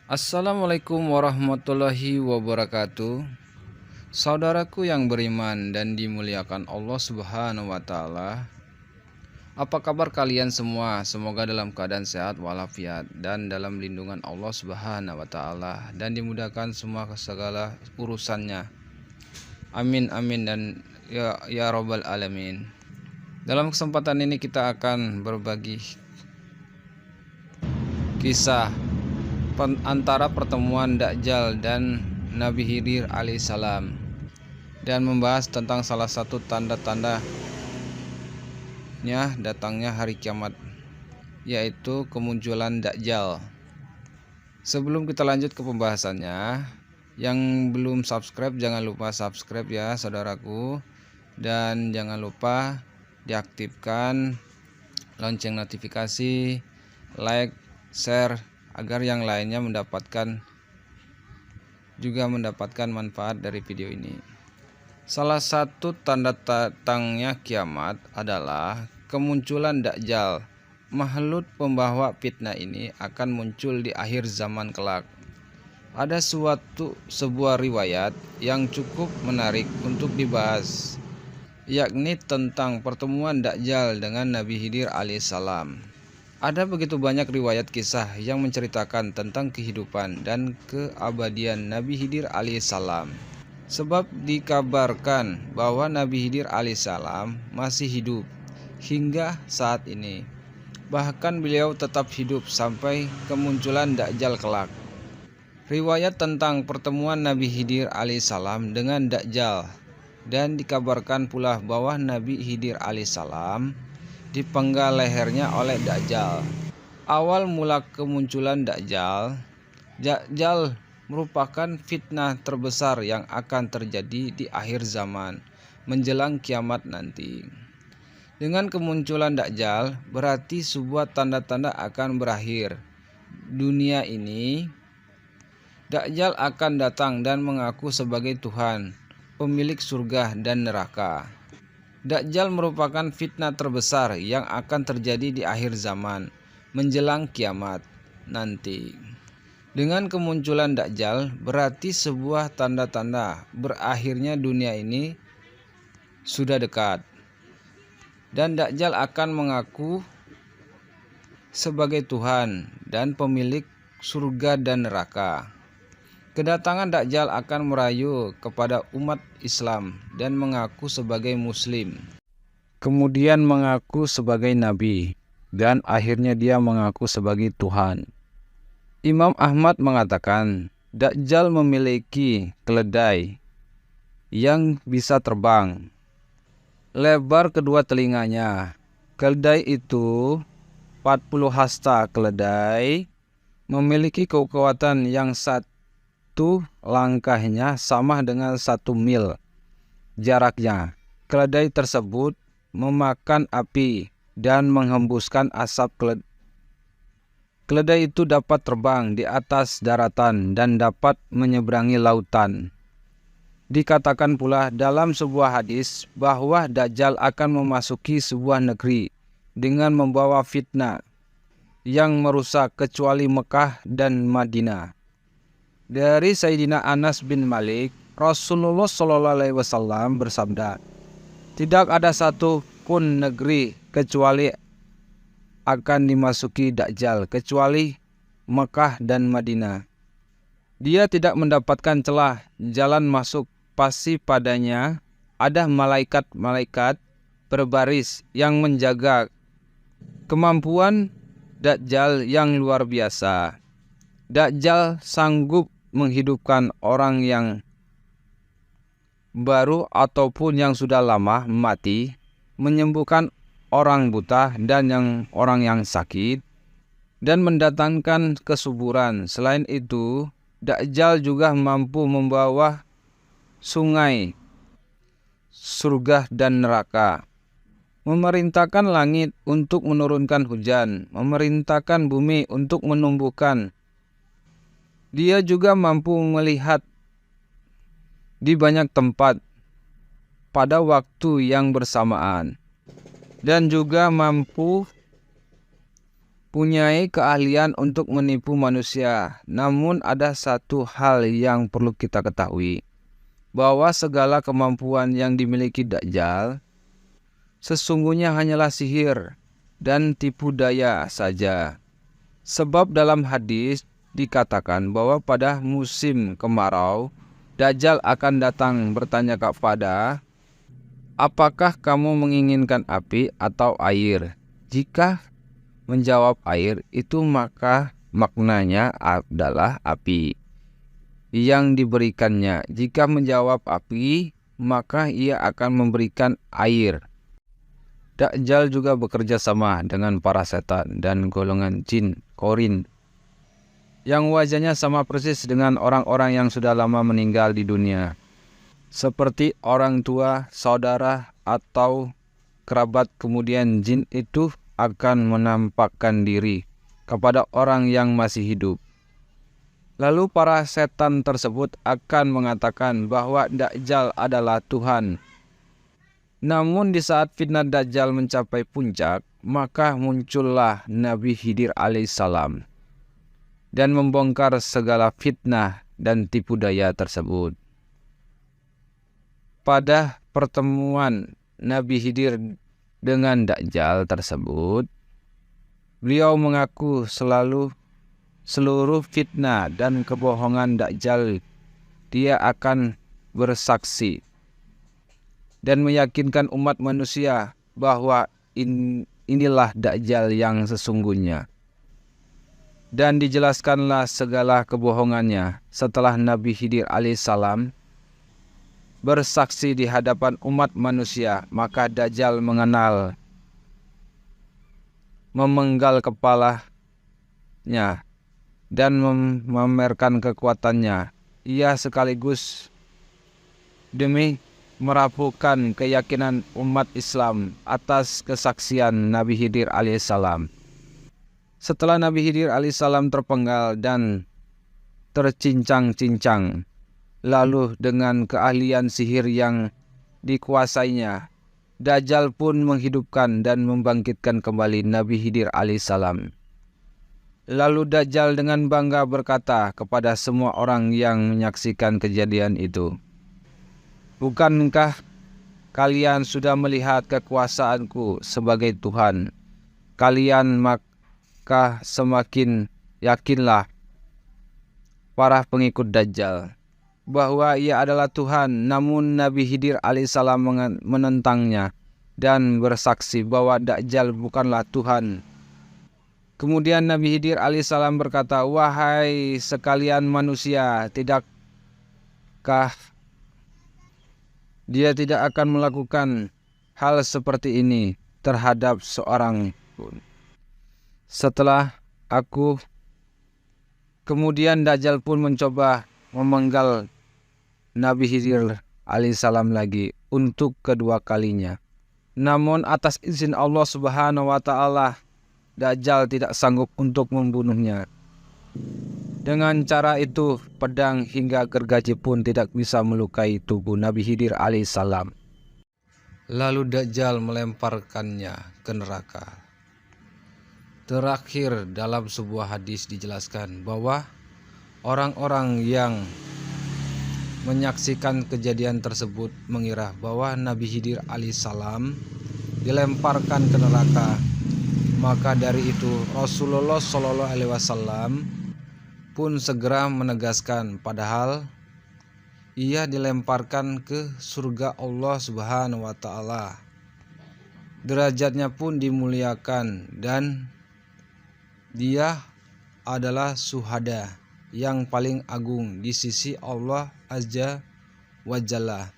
Assalamualaikum warahmatullahi wabarakatuh. Saudaraku yang beriman dan dimuliakan Allah Subhanahu wa taala. Apa kabar kalian semua? Semoga dalam keadaan sehat walafiat dan dalam lindungan Allah Subhanahu wa taala dan dimudahkan semua segala urusannya. Amin amin dan ya rabbal alamin. Dalam kesempatan ini kita akan berbagi kisah antara pertemuan Dajjal dan Nabi Khidir alaihissalam dan membahas tentang salah satu tanda-tandanya datangnya hari kiamat, yaitu kemunculan Dajjal. Sebelum kita lanjut ke pembahasannya, yang belum subscribe jangan lupa subscribe ya saudaraku, dan jangan lupa diaktifkan lonceng notifikasi, like, share agar yang lainnya mendapatkan manfaat dari video ini. Salah satu tanda datangnya kiamat adalah kemunculan Dajjal. Makhluk pembawa fitnah ini akan muncul di akhir zaman kelak. Ada sebuah riwayat yang cukup menarik untuk dibahas, yakni tentang pertemuan Dajjal dengan Nabi Khidir alaihissalam. Ada begitu banyak riwayat kisah yang menceritakan tentang kehidupan dan keabadian Nabi Khidir alaihissalam. Sebab dikabarkan bahwa Nabi Khidir alaihissalam masih hidup hingga saat ini. Bahkan beliau tetap hidup sampai kemunculan Dajjal kelak. Riwayat tentang pertemuan Nabi Khidir alaihissalam dengan Dajjal, dan dikabarkan pula bahwa Nabi Khidir alaihissalam dipenggal lehernya oleh Dajjal. Awal mula kemunculan Dajjal merupakan fitnah terbesar yang akan terjadi di akhir zaman menjelang kiamat nanti. Dengan kemunculan Dajjal berarti sebuah tanda-tanda akan berakhir dunia ini. Dajjal akan datang dan mengaku sebagai Tuhan, pemilik surga dan neraka. Dajjal merupakan fitnah terbesar yang akan terjadi di akhir zaman menjelang kiamat nanti. Dengan kemunculan Dajjal berarti sebuah tanda-tanda berakhirnya dunia ini sudah dekat. Dan Dajjal akan mengaku sebagai Tuhan dan pemilik surga dan neraka. Kedatangan Dajjal akan merayu kepada umat Islam dan mengaku sebagai Muslim, kemudian mengaku sebagai Nabi, dan akhirnya dia mengaku sebagai Tuhan. Imam Ahmad mengatakan Dajjal memiliki keledai yang bisa terbang. Lebar kedua telinganya. Keledai itu 40 hasta keledai, memiliki kekuatan yang langkahnya sama dengan 1 mil jaraknya. Keledai tersebut memakan api dan menghembuskan asap. Keledai itu dapat terbang di atas daratan dan dapat menyeberangi lautan. Dikatakan pula dalam sebuah hadis bahwa Dajjal akan memasuki sebuah negeri dengan membawa fitnah yang merusak kecuali Mekah dan Madinah. Dari Sayyidina Anas bin Malik, Rasulullah SAW bersabda, tidak ada satu pun negeri kecuali akan dimasuki Dajjal, kecuali Mekah dan Madinah. Dia tidak mendapatkan celah jalan masuk, pasti padanya ada malaikat-malaikat berbaris yang menjaga. Kemampuan Dajjal yang luar biasa. Dajjal sanggup menghidupkan orang yang baru ataupun yang sudah lama mati, menyembuhkan orang buta dan orang yang sakit, dan mendatangkan kesuburan. Selain itu, Dajjal juga mampu membawa sungai, surga dan neraka, memerintahkan langit untuk menurunkan hujan, memerintahkan bumi untuk menumbuhkan. Dia juga mampu melihat di banyak tempat pada waktu yang bersamaan, dan juga mampu mempunyai keahlian untuk menipu manusia. Namun ada satu hal yang perlu kita ketahui, bahwa segala kemampuan yang dimiliki Dajjal sesungguhnya hanyalah sihir dan tipu daya saja. Sebab dalam hadis dikatakan bahwa pada musim kemarau, Dajjal akan datang bertanya kepada, apakah kamu menginginkan api atau air? Jika menjawab air, itu maka maknanya adalah api yang diberikannya. Jika menjawab api, maka ia akan memberikan air. Dajjal juga bekerja sama dengan para setan dan golongan jin korin yang wajahnya sama persis dengan orang-orang yang sudah lama meninggal di dunia, seperti orang tua, saudara, atau kerabat. Kemudian jin itu akan menampakkan diri kepada orang yang masih hidup. Lalu para setan tersebut akan mengatakan bahwa Dajjal adalah Tuhan. Namun di saat fitnah Dajjal mencapai puncak, maka muncullah Nabi Khidir alaihissalam dan membongkar segala fitnah dan tipu daya tersebut. Pada pertemuan Nabi Khidir dengan Dajjal tersebut, beliau mengaku seluruh fitnah dan kebohongan Dajjal. Dia akan bersaksi dan meyakinkan umat manusia bahwa inilah Dajjal yang sesungguhnya. Dan dijelaskanlah segala kebohongannya setelah Nabi Khidir alaihissalam bersaksi di hadapan umat manusia. Maka Dajjal memenggal kepalanya dan memamerkan kekuatannya. Ia sekaligus demi merapuhkan keyakinan umat Islam atas kesaksian Nabi Khidir alaihissalam. Setelah Nabi Khidir alaihissalam terpenggal dan tercincang-cincang, lalu dengan keahlian sihir yang dikuasainya, Dajjal pun menghidupkan dan membangkitkan kembali Nabi Khidir alaihissalam. Lalu Dajjal dengan bangga berkata kepada semua orang yang menyaksikan kejadian itu, bukankah kalian sudah melihat kekuasaanku sebagai Tuhan? Kalian maka semakin yakinlah para pengikut Dajjal bahwa ia adalah Tuhan. Namun Nabi Khidir alaihissalam menentangnya dan bersaksi bahwa Dajjal bukanlah Tuhan. Kemudian Nabi Khidir alaihissalam berkata, wahai sekalian manusia, tidakkah dia tidak akan melakukan hal seperti ini terhadap seorang pun setelah aku? Kemudian Dajjal pun mencoba memenggal Nabi Khidir alaihissalam lagi untuk kedua kalinya. Namun atas izin Allah subhanahu wa ta'ala, Dajjal tidak sanggup untuk membunuhnya. Dengan cara itu, pedang hingga gergaji pun tidak bisa melukai tubuh Nabi Khidir alaihissalam. Lalu Dajjal melemparkannya ke neraka. Terakhir, dalam sebuah hadis dijelaskan bahwa orang-orang yang menyaksikan kejadian tersebut mengira bahwa Nabi Khidir alaihissalam dilemparkan ke neraka. Maka dari itu Rasulullah Shallallahu Alaihi Wasallam pun segera menegaskan, padahal ia dilemparkan ke surga Allah Subhanahu Wa Taala. Derajatnya pun dimuliakan dan dia adalah syuhada yang paling agung di sisi Allah Azza wa Jalla.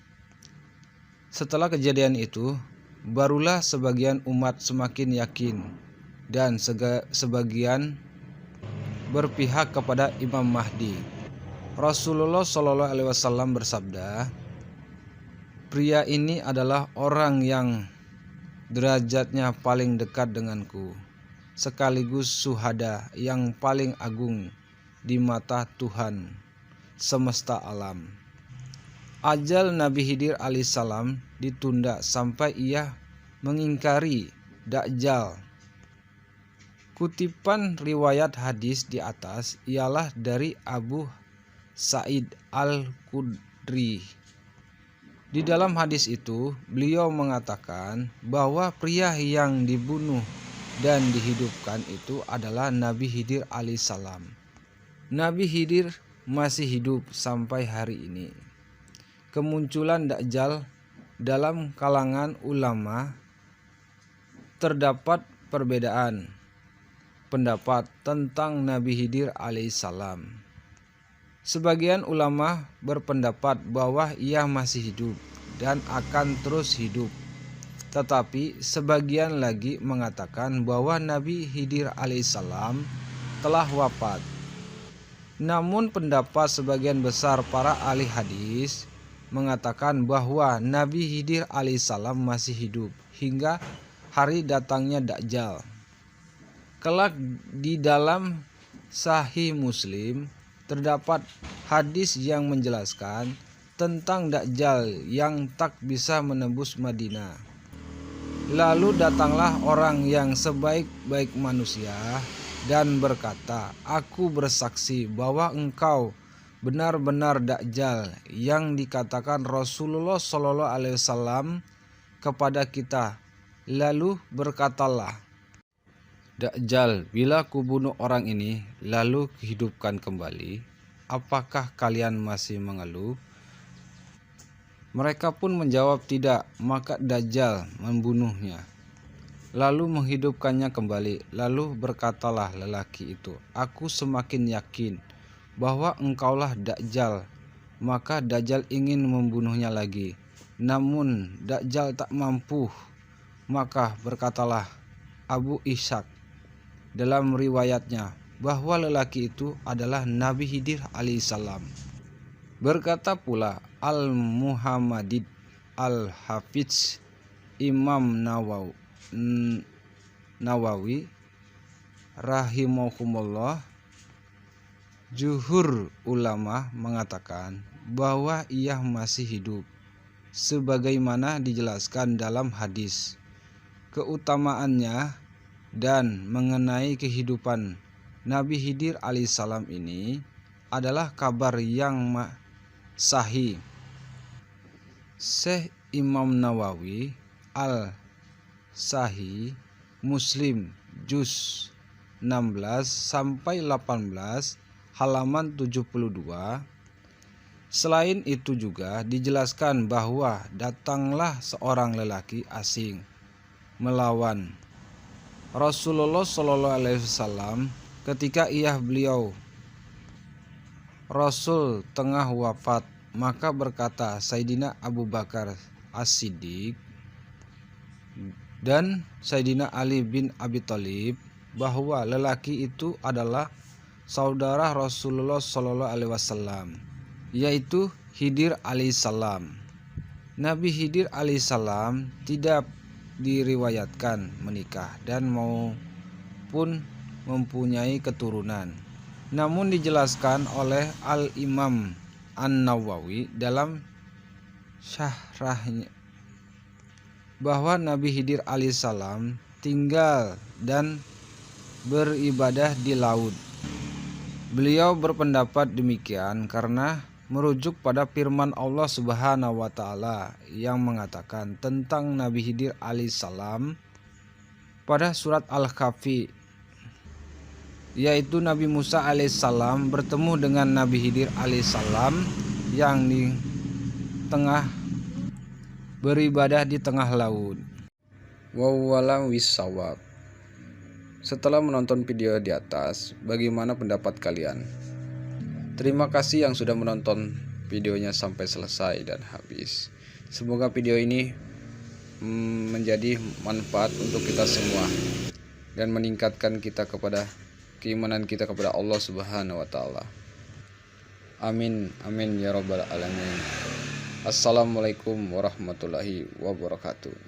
Setelah kejadian itu, barulah sebagian umat semakin yakin dan sebagian berpihak kepada Imam Mahdi. Rasulullah Shallallahu Alaihi Wasallam bersabda, pria ini adalah orang yang derajatnya paling dekat denganku, sekaligus syuhada yang paling agung di mata Tuhan semesta alam. Ajal Nabi Khidir alaihissalam ditunda sampai ia mengingkari Dajjal. Kutipan riwayat hadis di atas ialah dari Abu Sa'id Al-Khudri. Di dalam hadis itu, beliau mengatakan bahwa pria yang dibunuh dan dihidupkan itu adalah Nabi Khidir alaihissalam. Nabi Khidir masih hidup sampai hari ini. Kemunculan Dajjal dalam kalangan ulama terdapat perbedaan pendapat tentang Nabi Khidir alaihissalam. Sebagian ulama berpendapat bahwa ia masih hidup dan akan terus hidup. Tetapi sebagian lagi mengatakan bahwa Nabi Khidir alaihissalam telah wafat. Namun pendapat sebagian besar para ahli hadis mengatakan bahwa Nabi Khidir alaihissalam masih hidup hingga hari datangnya Dajjal. Kelak di dalam Sahih Muslim terdapat hadis yang menjelaskan tentang Dajjal yang tak bisa menembus Madinah. Lalu datanglah orang yang sebaik-baik manusia dan berkata, "Aku bersaksi bahwa engkau benar-benar Dajjal yang dikatakan Rasulullah SAW kepada kita." Lalu berkatalah Dajjal, "Bila kubunuh orang ini lalu dihidupkan kembali, apakah kalian masih mengeluh?" Mereka pun menjawab, "Tidak." Maka Dajjal membunuhnya lalu menghidupkannya kembali. Lalu berkatalah lelaki itu, "Aku semakin yakin bahwa engkaulah Dajjal." Maka Dajjal ingin membunuhnya lagi, namun Dajjal tak mampu. Maka berkatalah Abu Ishaq dalam riwayatnya bahwa lelaki itu adalah Nabi Khidir alaihissalam. Berkata pula Al-Muhammadid Al-Hafidz Imam Nawawi rahimahumullah, jumhur ulama mengatakan bahwa ia masih hidup sebagaimana dijelaskan dalam hadis. Keutamaannya dan mengenai kehidupan Nabi Khidir alaihissalam ini adalah kabar yang sahih. Syekh Imam Nawawi Al-Sahih Muslim juz 16-18 halaman 72. Selain itu juga dijelaskan bahwa datanglah seorang lelaki asing melawan Rasulullah SAW ketika beliau Rasul tengah wafat. Maka berkata Sayyidina Abu Bakar As-Siddiq dan Sayyidina Ali bin Abi Thalib bahwa lelaki itu adalah saudara Rasulullah SAW, yaitu Khidir alaihissalam. Nabi Khidir alaihissalam tidak diriwayatkan menikah dan maupun mempunyai keturunan. Namun dijelaskan oleh Al-Imam An-Nawawi dalam syarahnya bahwa Nabi Khidir alaihissalam tinggal dan beribadah di laut. Beliau berpendapat demikian karena merujuk pada firman Allah Subhanahu wa taala yang mengatakan tentang Nabi Khidir alaihissalam pada surat Al-Kahfi, yaitu Nabi Musa alaihissalam bertemu dengan Nabi Khidir alaihissalam yang di tengah beribadah di tengah laut. Wallahualam bissawab. Setelah menonton video di atas, bagaimana pendapat kalian? Terima kasih yang sudah menonton videonya sampai selesai dan habis. Semoga video ini menjadi manfaat untuk kita semua dan meningkatkan kita kepada keimanan kita kepada Allah Subhanahu wa taala. Amin amin ya rabbal alamin. Assalamualaikum warahmatullahi wabarakatuh.